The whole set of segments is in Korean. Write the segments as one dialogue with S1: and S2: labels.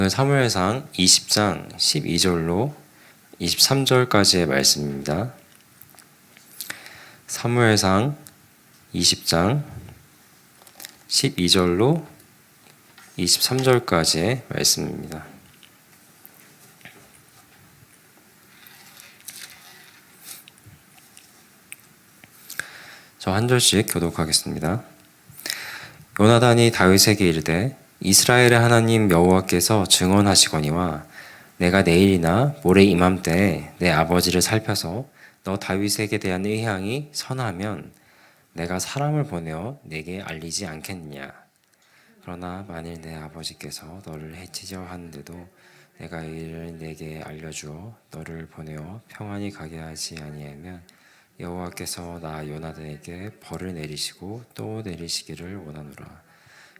S1: 사무엘상 20장 12절로 23절까지의 말씀입니다. 사무엘상 20장 12절로 23절까지의 말씀입니다. 저 한 절씩 교독하겠습니다. 요나단이 다윗에게 이르되 이스라엘의 하나님 여호와께서 증언하시거니와 내가 내일이나 모레 이맘때에 내 아버지를 살펴서 너 다윗에게 대한 의향이 선하면 내가 사람을 보내어 내게 알리지 않겠느냐. 그러나 만일 내 아버지께서 너를 해치려 하는데도 내가 이 일을 내게 알려주어 너를 보내어 평안히 가게 하지 아니하면 여호와께서 나 요나단에게 벌을 내리시고 또 내리시기를 원하노라.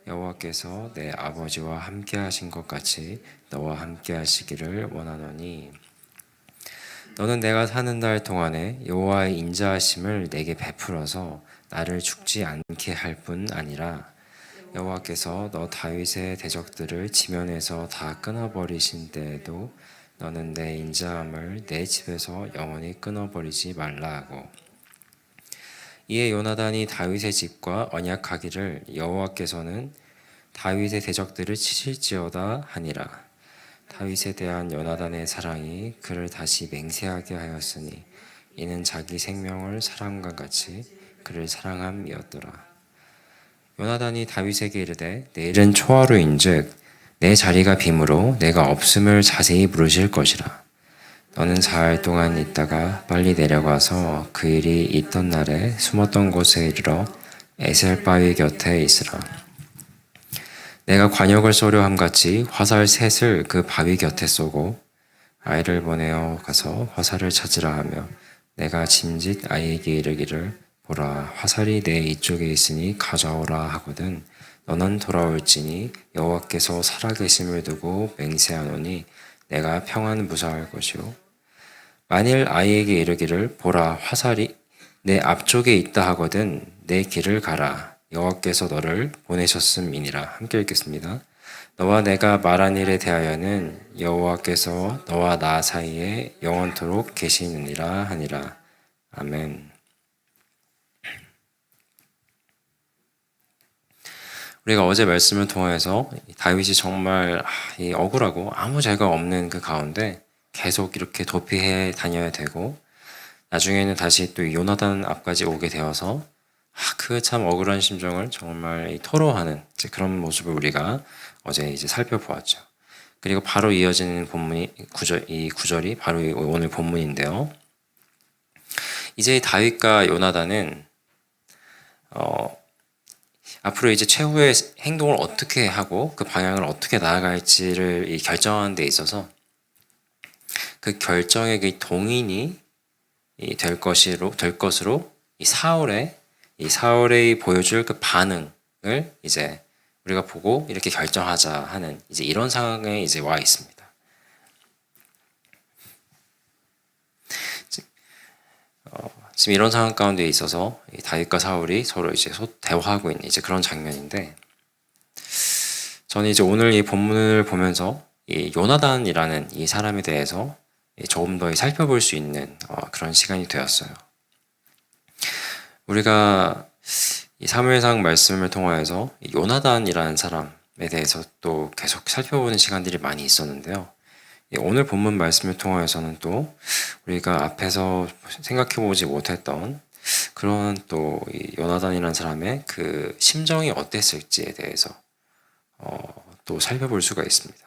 S1: 여호와께서 내 아버지와 함께 하신 것 같이 너와 함께 하시기를 원하노니 너는 내가 사는 날 동안에 여호와의 인자하심을 내게 베풀어서 나를 죽지 않게 할 뿐 아니라 여호와께서 너 다윗의 대적들을 지면에서 다 끊어버리신 때에도 너는 내 인자함을 내 집에서 영원히 끊어버리지 말라 하고 이에 요나단이 다윗의 집과 언약하기를 여호와께서는 다윗의 대적들을 치실지어다 하니라. 다윗에 대한 요나단의 사랑이 그를 다시 맹세하게 하였으니 이는 자기 생명을 사랑과 같이 그를 사랑함이었더라. 요나단이 다윗에게 이르되 내일은 초하루인즉 내 자리가 빔으로 내가 없음을 자세히 물으실 것이라. 너는 사흘 동안 있다가 빨리 내려가서 그 일이 있던 날에 숨었던 곳에 이르러 에셀 바위 곁에 있으라. 내가 관역을 쏘려 함같이 화살 셋을 그 바위 곁에 쏘고 아이를 보내어 가서 화살을 찾으라 하며 내가 짐짓 아이에게 이르기를 보라 화살이 내 이쪽에 있으니 가져오라 하거든 너는 돌아올지니 여호와께서 살아계심을 두고 맹세하노니 내가 평안 무사할 것이요 만일 아이에게 이르기를 보라 화살이 내 앞쪽에 있다 하거든 내 길을 가라 여호와께서 너를 보내셨음이니라. 함께 읽겠습니다. 너와 내가 말한 일에 대하여는 여호와께서 너와 나 사이에 영원토록 계시느니라 하니라. 아멘. 우리가 어제 말씀을 통해서 다윗이 정말 억울하고 아무 죄가 없는 그 가운데 계속 이렇게 도피해 다녀야 되고 나중에는 다시 또 요나단 앞까지 오게 되어서 그 참 억울한 심정을 정말 토로하는 그런 모습을 우리가 어제 이제 살펴보았죠. 그리고 바로 이어지는 이 구절이 바로 오늘 본문인데요. 이제 다윗과 요나단은 앞으로 이제 최후의 행동을 어떻게 하고 그 방향을 어떻게 나아갈지를 결정하는 데 있어서 그 결정의 그 동인이 될 것으로 이 사울의 보여줄 그 반응을 이제 우리가 보고 이렇게 결정하자 하는 이제 이런 상황에 이제 와 있습니다. 지금 이런 상황 가운데 있어서 다윗과 사울이 서로 이제 대화하고 있는 이제 그런 장면인데 저는 이제 오늘 이 본문을 보면서 이 요나단이라는 이 사람에 대해서 조금 더 살펴볼 수 있는 그런 시간이 되었어요. 우리가 이 사무엘상 말씀을 통하여서 요나단이라는 사람에 대해서 또 계속 살펴보는 시간들이 많이 있었는데요. 오늘 본문 말씀을 통하여서는 또 우리가 앞에서 생각해보지 못했던 그런 또 요나단이라는 사람의 그 심정이 어땠을지에 대해서 또 살펴볼 수가 있습니다.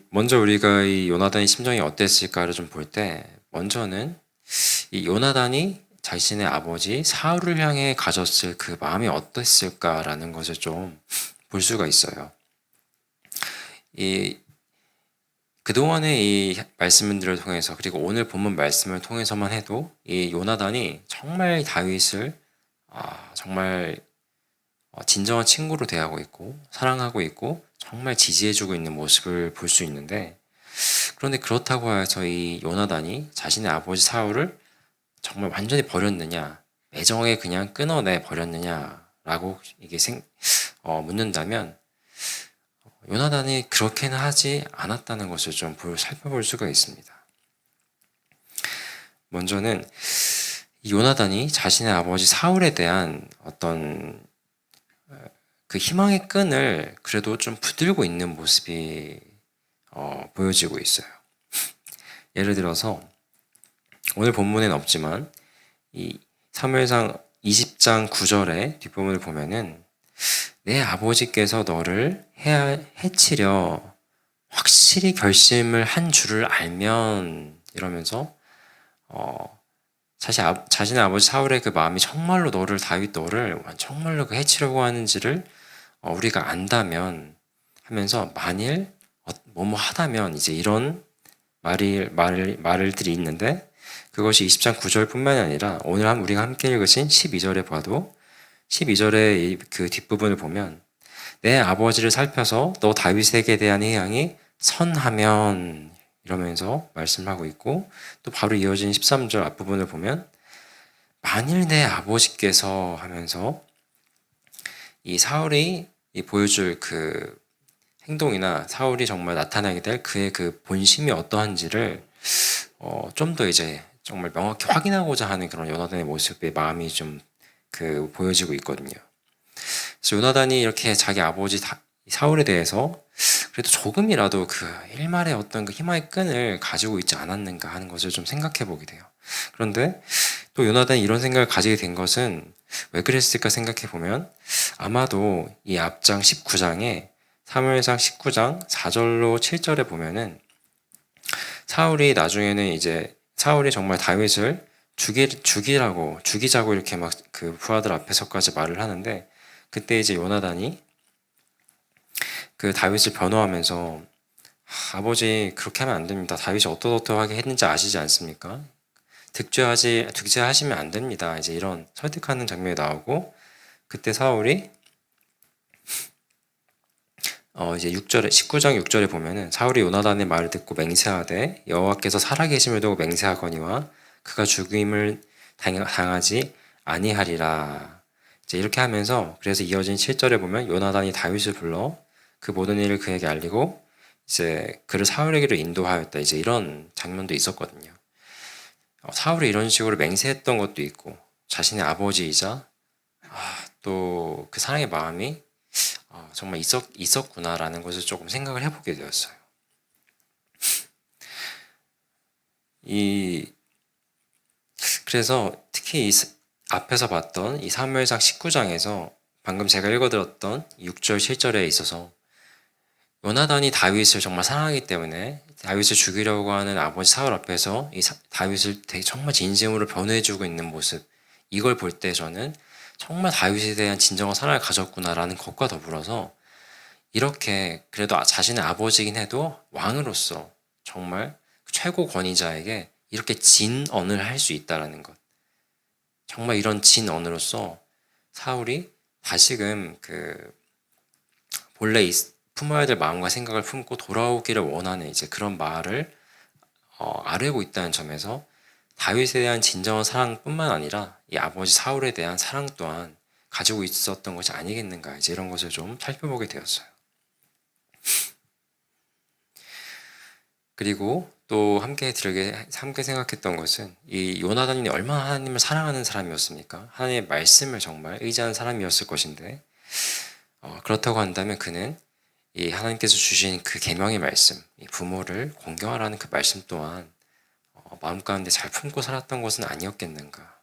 S1: 먼저 우리가 이 요나단의 심정이 어땠을까를 좀 볼 때 먼저는 이 요나단이 자신의 아버지 사울을 향해 가졌을 그 마음이 어땠을까라는 것을 좀 볼 수가 있어요. 그동안의 이 말씀들을 통해서 그리고 오늘 본문 말씀을 통해서만 해도 이 요나단이 정말 다윗을 정말 진정한 친구로 대하고 있고 사랑하고 있고 정말 지지해주고 있는 모습을 볼 수 있는데 그런데 그렇다고 해서 이 요나단이 자신의 아버지 사울을 정말 완전히 버렸느냐 애정에 그냥 끊어내 버렸느냐라고 이게 묻는다면 요나단이 그렇게는 하지 않았다는 것을 좀 살펴볼 수가 있습니다. 먼저는 이 요나단이 자신의 아버지 사울에 대한 어떤 그 희망의 끈을 그래도 좀 붙들고 있는 모습이 보여지고 있어요. 예를 들어서 오늘 본문에는 없지만 이 사무엘상 20장 9절의 뒷부분을 보면은 내 아버지께서 너를 해치려 확실히 결심을 한 줄을 알면 이러면서 사실 자신의 아버지 사울의 그 마음이 정말로 다윗 너를 정말로 그 해치려고 하는지를 우리가 안다면 하면서 만일 뭐뭐 하다면 이제 이런 말들이 있는데 그것이 20장 9절뿐만이 아니라 오늘 우리가 함께 읽으신 12절에 봐도 12절의 그 뒷부분을 보면 내 아버지를 살펴서 너 다윗에게 대한 해양이 선하면 이러면서 말씀하고 있고 또 바로 이어진 13절 앞부분을 보면 만일 내 아버지께서 하면서 이 사울이 보여줄 그 행동이나 사울이 정말 나타나게 될 그의 그 본심이 어떠한지를 좀 더 이제 정말 명확히 확인하고자 하는 그런 요나단의 모습의 마음이 좀 보여지고 있거든요. 그래서 요나단이 이렇게 자기 아버지 사울에 대해서 그래도 조금이라도 그 일말의 어떤 그 희망의 끈을 가지고 있지 않았는가 하는 것을 좀 생각해 보게 돼요. 그런데 또 요나단이 이런 생각을 가지게 된 것은 왜 그랬을까 생각해 보면 아마도 이 앞장 19장에 사무엘상 19장 4절로 7절에 보면은 사울이 나중에는 이제 사울이 정말 다윗을 죽이자고 이렇게 막 그 부하들 앞에서까지 말을 하는데 그때 이제 요나단이 그 다윗을 변호하면서 아버지 그렇게 하면 안 됩니다. 다윗이 어떠하게 했는지 아시지 않습니까? 득죄하시면 안 됩니다. 이제 이런 설득하는 장면이 나오고 그때 사울이 이제 19장 6절에 보면은 사울이 요나단의 말을 듣고 맹세하되 여호와께서 살아계심을 두고 맹세하거니와 그가 죽임을 당하지 아니하리라. 이제 이렇게 하면서 그래서 이어진 7절에 보면 요나단이 다윗을 불러 그 모든 일을 그에게 알리고 이제 그를 사울에게로 인도하였다. 이제 이런 장면도 있었거든요. 사울이 이런 식으로 맹세했던 것도 있고 자신의 아버지이자 또 그 사랑의 마음이 정말 있었구나라는 것을 조금 생각을 해보게 되었어요. 그래서 특히 앞에서 봤던 이 사무엘상 19장에서 방금 제가 읽어드렸던 6절, 7절에 있어서 요나단이 다윗을 정말 사랑하기 때문에 다윗을 죽이려고 하는 아버지 사울 앞에서 다윗을 되게 정말 진심으로 변호해주고 있는 모습 이걸 볼 때 저는 정말 다윗에 대한 진정한 사랑을 가졌구나라는 것과 더불어서 이렇게 그래도 자신의 아버지이긴 해도 왕으로서 정말 최고 권위자에게 이렇게 진언을 할 수 있다라는 것 정말 이런 진언으로서 사울이 다시금 본래 품어야 될 마음과 생각을 품고 돌아오기를 원하는 이제 그런 말을 아뢰고 있다는 점에서 다윗에 대한 진정한 사랑뿐만 아니라 이 아버지 사울에 대한 사랑 또한 가지고 있었던 것이 아니겠는가 이제 이런 것을 좀 살펴보게 되었어요. 그리고 또 함께 생각했던 것은 이 요나단이 얼마나 하나님을 사랑하는 사람이었습니까? 하나님의 말씀을 정말 의지하는 사람이었을 것인데 그렇다고 한다면 그는 이 하나님께서 주신 그 계명의 말씀, 이 부모를 공경하라는 그 말씀 또한 마음 가운데 잘 품고 살았던 것은 아니었겠는가.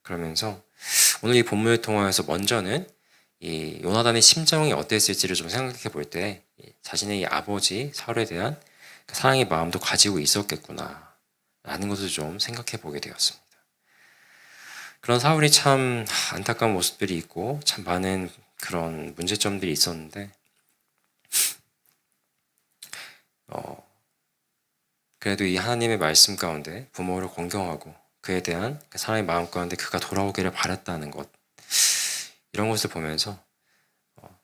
S1: 그러면서 오늘 이 본문을 통하여서 먼저는 이 요나단의 심정이 어땠을지를 좀 생각해 볼 때 자신의 이 아버지 사울에 대한 그 사랑의 마음도 가지고 있었겠구나 라는 것을 좀 생각해 보게 되었습니다. 그런 사울이 참 안타까운 모습들이 있고 참 많은 그런 문제점들이 있었는데 그래도 이 하나님의 말씀 가운데 부모를 공경하고 그에 대한 사랑의 마음 가운데 그가 돌아오기를 바랐다는 것 이런 것을 보면서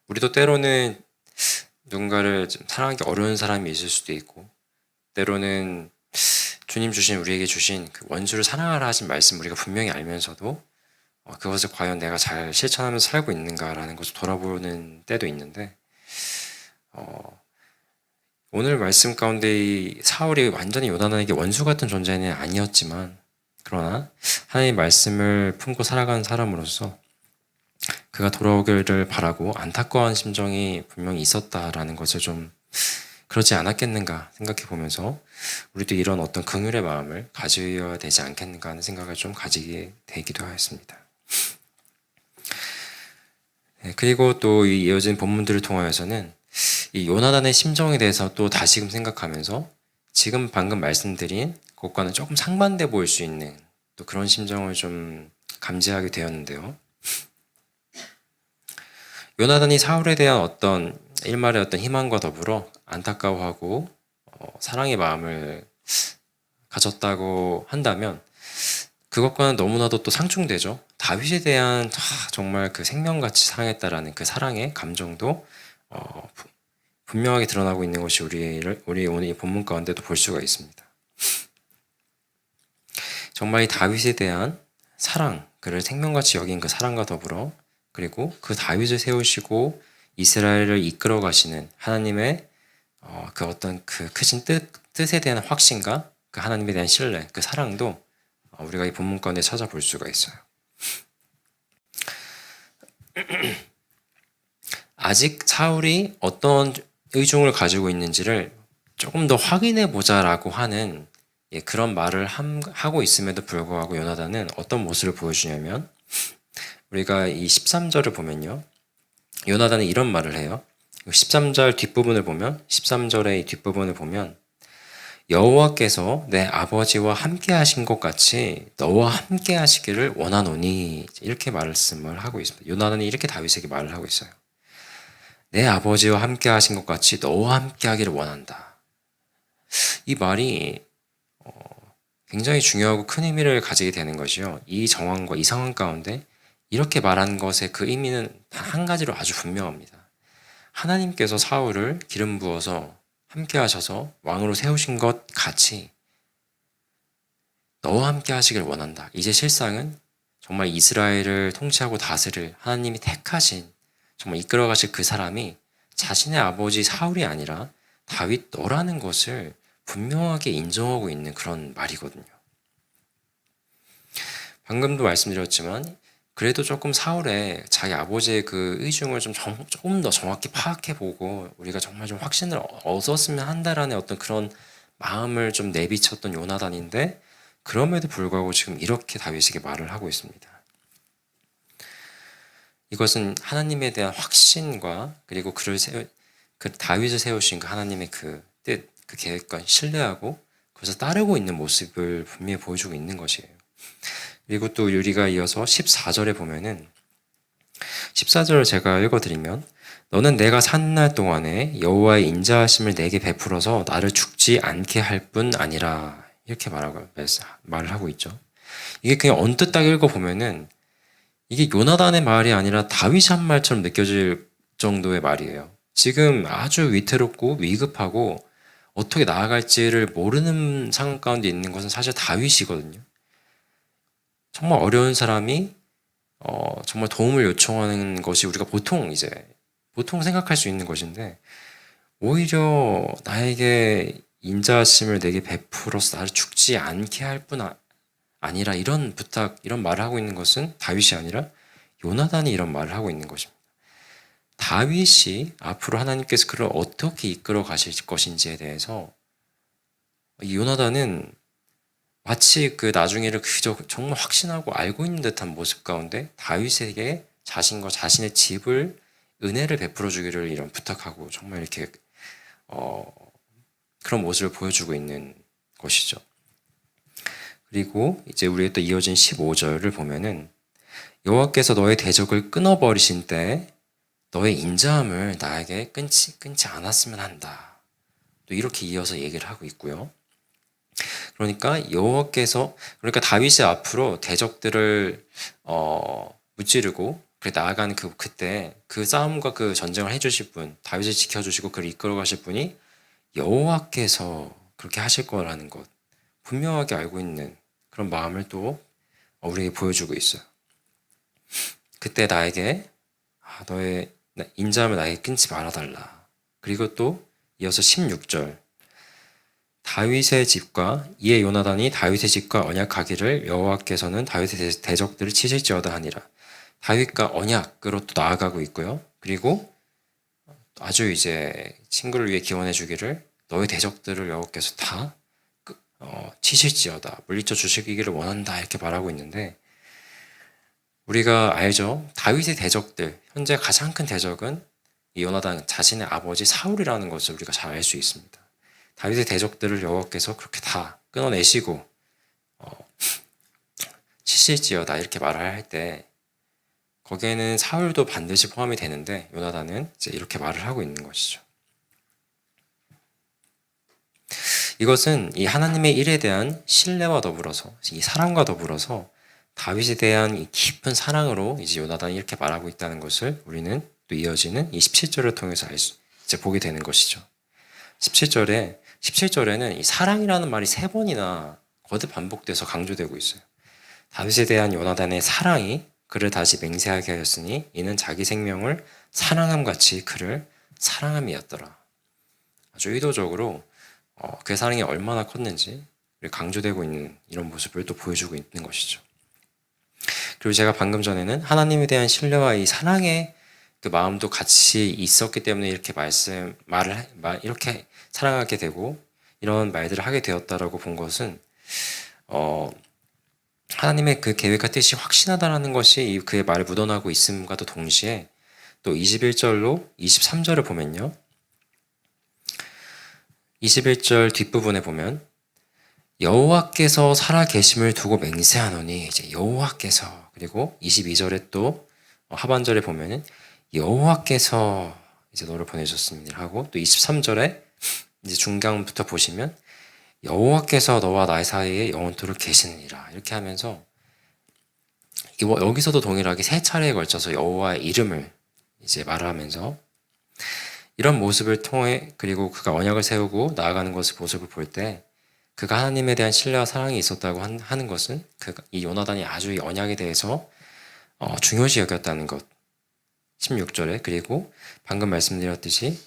S1: 우리도 때로는 누군가를 좀 사랑하기 어려운 사람이 있을 수도 있고 때로는 주님 우리에게 주신 그 원수를 사랑하라 하신 말씀 우리가 분명히 알면서도 그것을 과연 내가 잘 실천하면서 살고 있는가라는 것을 돌아보는 때도 있는데 오늘 말씀 가운데 이 사울이 완전히 요나단에게 원수 같은 존재는 아니었지만, 그러나 하나님의 말씀을 품고 살아가는 사람으로서 그가 돌아오기를 바라고 안타까운 심정이 분명히 있었다라는 것을 좀 그러지 않았겠는가 생각해 보면서 우리도 이런 어떤 긍휼의 마음을 가져야 되지 않겠는가 하는 생각을 좀 가지게 되기도 하였습니다. 그리고 또 이 이어진 본문들을 통하여서는 이 요나단의 심정에 대해서 또 다시금 생각하면서 지금 방금 말씀드린 것과는 조금 상반돼 보일 수 있는 또 그런 심정을 좀 감지하게 되었는데요. 요나단이 사울에 대한 어떤 일말의 어떤 희망과 더불어 안타까워하고 사랑의 마음을 가졌다고 한다면 그것과는 너무나도 또 상충되죠. 다윗에 대한 정말 그 생명같이 사랑했다라는 그 사랑의 감정도 분명하게 드러나고 있는 것이 우리 오늘 이 본문 가운데도 볼 수가 있습니다. 정말 이 다윗에 대한 사랑, 그를 생명같이 여긴 그 사랑과 더불어 그리고 그 다윗을 세우시고 이스라엘을 이끌어 가시는 하나님의 그 어떤 그 크신 뜻에 대한 확신과 그 하나님에 대한 신뢰, 그 사랑도 우리가 이 본문 가운데 찾아볼 수가 있어요. 아직 사울이 어떤 의중을 가지고 있는지를 조금 더 확인해 보자라고 하는 그런 말을 하고 있음에도 불구하고 요나단은 어떤 모습을 보여주냐면 우리가 이 13절을 보면요. 요나단은 이런 말을 해요. 13절 뒷부분을 보면 13절의 이 뒷부분을 보면 여호와께서 내 아버지와 함께 하신 것 같이 너와 함께 하시기를 원하노니 이렇게 말씀을 하고 있습니다. 요나단이 이렇게 다윗에게 말을 하고 있어요. 내 아버지와 함께 하신 것 같이 너와 함께 하기를 원한다. 이 말이 굉장히 중요하고 큰 의미를 가지게 되는 것이요. 이 정황과 이 상황 가운데 이렇게 말한 것의 그 의미는 단 한 가지로 아주 분명합니다. 하나님께서 사울을 기름 부어서 함께 하셔서 왕으로 세우신 것 같이 너와 함께 하시길 원한다. 이제 실상은 정말 이스라엘을 통치하고 다스릴 하나님이 택하신 정말 이끌어 가실 그 사람이 자신의 아버지 사울이 아니라 다윗 너라는 것을 분명하게 인정하고 있는 그런 말이거든요. 방금도 말씀드렸지만 그래도 조금 사울의 자기 아버지의 그 의중을 조금 더 정확히 파악해보고 우리가 정말 좀 확신을 얻었으면 한다라는 어떤 그런 마음을 좀 내비쳤던 요나단인데 그럼에도 불구하고 지금 이렇게 다윗에게 말을 하고 있습니다. 이것은 하나님에 대한 확신과 그리고 그 다윗을 세우신 그 하나님의 그 뜻, 그 계획과 신뢰하고 그래서 따르고 있는 모습을 분명히 보여주고 있는 것이에요. 그리고 또 우리가 이어서 14절에 보면은 14절을 제가 읽어드리면 너는 내가 사는 날 동안에 여호와의 인자하심을 내게 베풀어서 나를 죽지 않게 할 뿐 아니라 이렇게 말을 하고 있죠. 이게 그냥 언뜻 딱 읽어보면은 이게 요나단의 말이 아니라 다윗이 한 말처럼 느껴질 정도의 말이에요. 지금 아주 위태롭고 위급하고 어떻게 나아갈지를 모르는 상황 가운데 있는 것은 사실 다윗이거든요. 정말 어려운 사람이 정말 도움을 요청하는 것이 우리가 보통 생각할 수 있는 것인데 오히려 나에게 인자하심을 내게 베풀어서 나를 죽지 않게 할 뿐 아니라 이런 부탁, 이런 말을 하고 있는 것은 다윗이 아니라 요나단이 이런 말을 하고 있는 것입니다. 다윗이 앞으로 하나님께서 그를 어떻게 이끌어 가실 것인지에 대해서 이 요나단은 마치 그 나중에를 그저 정말 확신하고 알고 있는 듯한 모습 가운데 다윗에게 자신과 자신의 집을 은혜를 베풀어 주기를 이런 부탁하고 정말 이렇게 그런 모습을 보여주고 있는 것이죠. 그리고 이제 우리가 또 이어진 15절을 보면은 여호와께서 너의 대적을 끊어버리신 때 너의 인자함을 나에게 끊지 않았으면 한다. 또 이렇게 이어서 얘기를 하고 있고요. 그러니까 그러니까 다윗이 앞으로 대적들을 무찌르고 나아가는 그때 그 싸움과 그 전쟁을 해주실 분, 다윗을 지켜주시고 그를 이끌어가실 분이 여호와께서 그렇게 하실 거라는 것 분명하게 알고 있는 그런 마음을 또 우리에게 보여주고 있어요. 그때 나에게 너의 인자함을 나에게 끊지 말아달라. 그리고 또 이어서 16절. 다윗의 집과 이에 요나단이 다윗의 집과 언약하기를 여호와께서는 다윗의 대적들을 치실지어다 하니라. 다윗과 언약으로 또 나아가고 있고요. 그리고 아주 이제 친구를 위해 기원해 주기를 너의 대적들을 여호와께서 다 치실지어다, 물리쳐 주시기를 원한다, 이렇게 말하고 있는데, 우리가 알죠. 다윗의 대적들, 현재 가장 큰 대적은 이 요나단 자신의 아버지 사울이라는 것을 우리가 잘 알 수 있습니다. 다윗의 대적들을 여호와께서 그렇게 다 끊어내시고 치실지어다 이렇게 말을 할 때, 거기에는 사울도 반드시 포함이 되는데 요나단은 이제 이렇게 말을 하고 있는 것이죠. 이것은 이 하나님의 일에 대한 신뢰와 더불어서, 이 사랑과 더불어서 다윗에 대한 이 깊은 사랑으로 이제 요나단이 이렇게 말하고 있다는 것을 우리는 또 이어지는 이 17절을 통해서 이제 보게 되는 것이죠. 17절에는 이 사랑이라는 말이 3번이나 거듭 반복돼서 강조되고 있어요. 다윗에 대한 요나단의 사랑이 그를 다시 맹세하게 하였으니 이는 자기 생명을 사랑함 같이 그를 사랑함이었더라. 아주 의도적으로 그의 사랑이 얼마나 컸는지 강조되고 있는 이런 모습을 또 보여주고 있는 것이죠. 그리고 제가 방금 전에는 하나님에 대한 신뢰와 이 사랑의 그 마음도 같이 있었기 때문에 이렇게 이렇게 사랑하게 되고 이런 말들을 하게 되었다라고 본 것은 하나님의 그 계획과 뜻이 확신하다라는 것이 그의 말에 묻어나고 있음과도 동시에 또 21절로 23절을 보면요. 21절 뒷부분에 보면 여호와께서 살아 계심을 두고 맹세하노니, 이제 여호와께서, 그리고 22절에 또 하반절에 보면은 여호와께서 이제 너를 보내셨습니다 하고, 또 23절에 이제 중간부터 보시면 여호와께서 너와 나의 사이에 영원토록 계시느니라, 이렇게 하면서 여기서도 동일하게 3차례에 걸쳐서 여호와의 이름을 이제 말하면서 이런 모습을 통해, 그리고 그가 언약을 세우고 나아가는 모습을 볼 때 그가 하나님에 대한 신뢰와 사랑이 있었다고 하는 것은 이 요나단이 아주 이 언약에 대해서 중요시 여겼다는 것. 16절에, 그리고 방금 말씀드렸듯이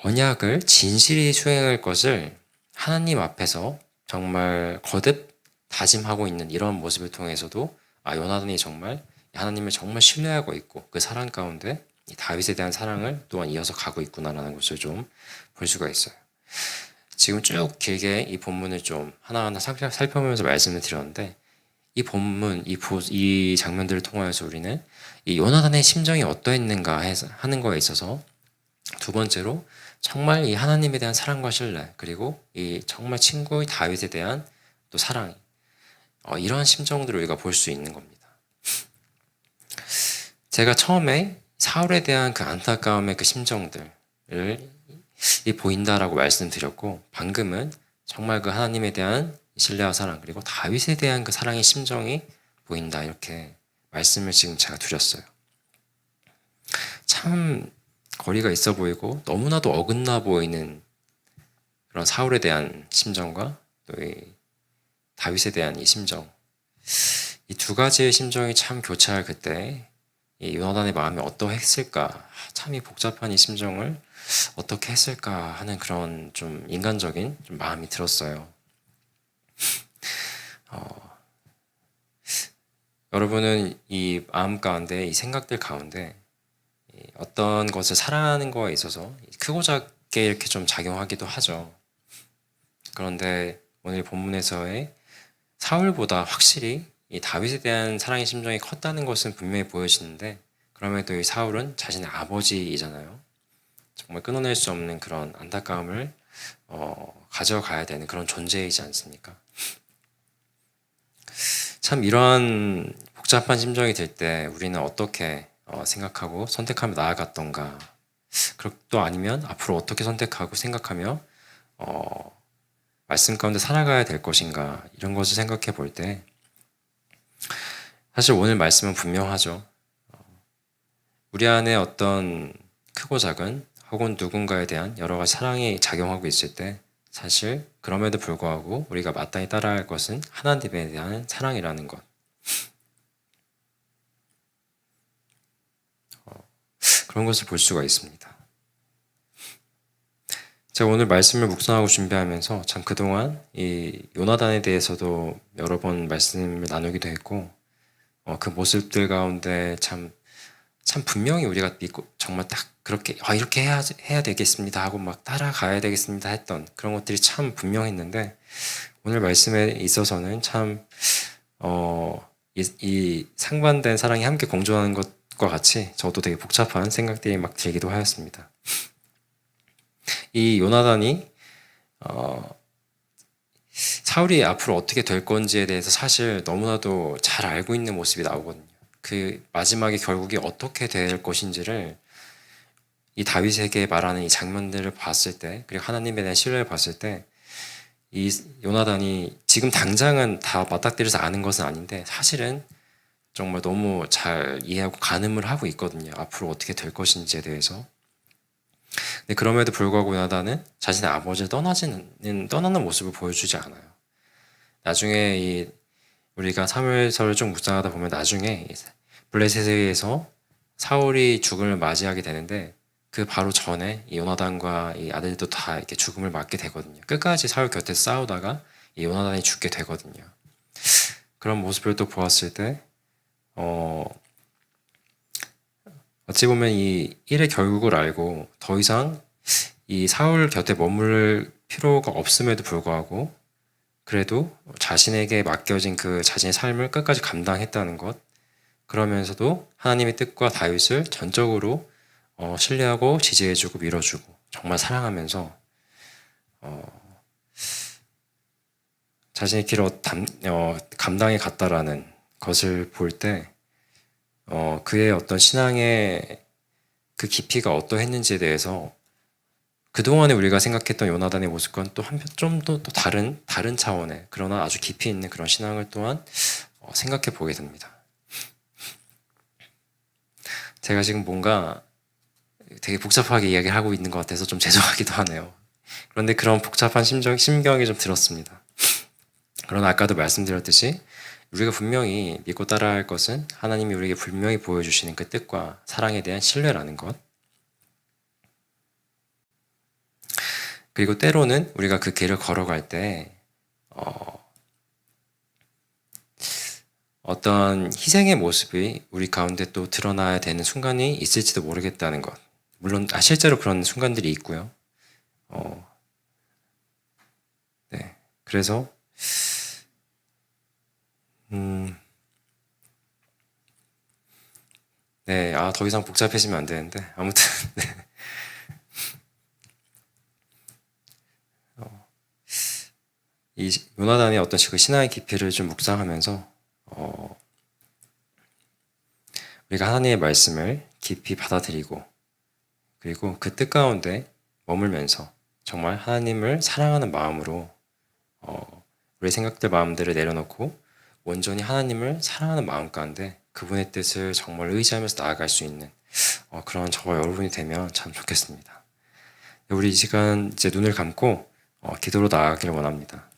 S1: 언약을 진실히 수행할 것을 하나님 앞에서 정말 거듭 다짐하고 있는 이런 모습을 통해서도 요나단이 정말 하나님을 정말 신뢰하고 있고 그 사랑 가운데 이 다윗에 대한 사랑을 또한 이어서 가고 있구나라는 것을 좀 볼 수가 있어요. 지금 쭉 길게 이 본문을 좀 하나하나 살펴보면서 말씀을 드렸는데, 이 본문, 이 장면들을 통하여서 우리는 이 요나단의 심정이 어떠했는가 하는 거에 있어서, 두 번째로 정말 이 하나님에 대한 사랑과 신뢰, 그리고 이 정말 친구의 다윗에 대한 또 사랑, 이런 심정들을 우리가 볼 수 있는 겁니다. 제가 처음에 사울에 대한 그 안타까움의 그 심정들을 보인다라고 말씀드렸고, 방금은 정말 그 하나님에 대한 신뢰와 사랑, 그리고 다윗에 대한 그 사랑의 심정이 보인다, 이렇게 말씀을 지금 제가 드렸어요. 참 거리가 있어 보이고 너무나도 어긋나 보이는 그런 사울에 대한 심정과 또 이 다윗에 대한 이 심정, 이 두 가지의 심정이 참 교차할 그때 이 요나단의 마음이 어떠했을까, 참 이 복잡한 이 심정을 어떻게 했을까 하는 그런 좀 인간적인 좀 마음이 들었어요. 여러분은 이 마음 가운데, 이 생각들 가운데 어떤 것을 사랑하는 거에 있어서 크고 작게 이렇게 좀 작용하기도 하죠. 그런데 오늘 본문에서의 사울보다 확실히 이 다윗에 대한 사랑의 심정이 컸다는 것은 분명히 보여지는데, 그럼에도 이 사울은 자신의 아버지이잖아요. 정말 끊어낼 수 없는 그런 안타까움을 가져가야 되는 그런 존재이지 않습니까? 참 이러한 복잡한 심정이 들 때 우리는 어떻게 생각하고 선택하며 나아갔던가, 또 아니면 앞으로 어떻게 선택하고 생각하며 말씀 가운데 살아가야 될 것인가, 이런 것을 생각해 볼 때 사실 오늘 말씀은 분명하죠. 우리 안에 어떤 크고 작은 혹은 누군가에 대한 여러 가지 사랑이 작용하고 있을 때, 사실 그럼에도 불구하고 우리가 마땅히 따라야 할 것은 하나님에 대한 사랑이라는 것. 그런 것을 볼 수가 있습니다. 제가 오늘 말씀을 묵상하고 준비하면서 참 그동안 이 요나단에 대해서도 여러 번 말씀을 나누기도 했고, 그 모습들 가운데 참 분명히 우리가 믿고 정말 딱 그렇게 이렇게 해야 되겠습니다 하고 막 따라가야 되겠습니다 했던 그런 것들이 참 분명했는데, 오늘 말씀에 있어서는 참 이 상반된 사랑이 함께 공존하는 것과 같이 저도 되게 복잡한 생각들이 막 들기도 하였습니다. 이 요나단이 사울이 앞으로 어떻게 될 건지에 대해서 사실 너무나도 잘 알고 있는 모습이 나오거든요. 그 마지막에 결국이 어떻게 될 것인지를 이 다윗에게 말하는 이 장면들을 봤을 때, 그리고 하나님에 대한 신뢰를 봤을 때, 이 요나단이 지금 당장은 다 맞닥뜨려서 아는 것은 아닌데 사실은 정말 너무 잘 이해하고 가늠을 하고 있거든요. 앞으로 어떻게 될 것인지에 대해서. 근데 그럼에도 불구하고 요나단은 자신의 아버지를 떠나는 모습을 보여주지 않아요. 나중에 우리가 사무엘서를 좀 묵상하다 보면 나중에 블레셋에서 사울이 죽음을 맞이하게 되는데, 그 바로 전에 이 요나단과 이 아들도 다 이렇게 죽음을 맞게 되거든요. 끝까지 사울 곁에 싸우다가 이 요나단이 죽게 되거든요. 그런 모습을 또 보았을 때, 어찌 보면 이 일의 결국을 알고 더 이상 이 사울 곁에 머물 필요가 없음에도 불구하고 그래도 자신에게 맡겨진 그 자신의 삶을 끝까지 감당했다는 것, 그러면서도 하나님의 뜻과 다윗을 전적으로 신뢰하고 지지해주고 밀어주고 정말 사랑하면서 자신의 길을 감당해 갔다라는 것을 볼 때 그의 어떤 신앙의 그 깊이가 어떠했는지에 대해서 그동안에 우리가 생각했던 요나단의 모습과는 또 한편 좀 더 다른 차원의, 그러나 아주 깊이 있는 그런 신앙을 또한 생각해 보게 됩니다. 제가 지금 뭔가 되게 복잡하게 이야기를 하고 있는 것 같아서 좀 죄송하기도 하네요. 그런데 그런 복잡한 심경이 좀 들었습니다. 그러나 아까도 말씀드렸듯이 우리가 분명히 믿고 따라야 할 것은 하나님이 우리에게 분명히 보여주시는 그 뜻과 사랑에 대한 신뢰라는 것, 그리고 때로는 우리가 그 길을 걸어갈 때 어떤 희생의 모습이 우리 가운데 또 드러나야 되는 순간이 있을지도 모르겠다는 것. 물론 실제로 그런 순간들이 있고요. 네, 그래서 네, 더 이상 복잡해지면 안 되는데 아무튼 네. 이 요나단의 어떤 그 신앙의 깊이를 좀 묵상하면서 우리가 하나님의 말씀을 깊이 받아들이고, 그리고 그 뜻 가운데 머물면서 정말 하나님을 사랑하는 마음으로 우리의 생각들, 마음들을 내려놓고 온전히 하나님을 사랑하는 마음 가운데 그분의 뜻을 정말 의지하면서 나아갈 수 있는 그런 저와 여러분이 되면 참 좋겠습니다. 우리 이 시간 이제 눈을 감고 기도로 나아가기를 원합니다.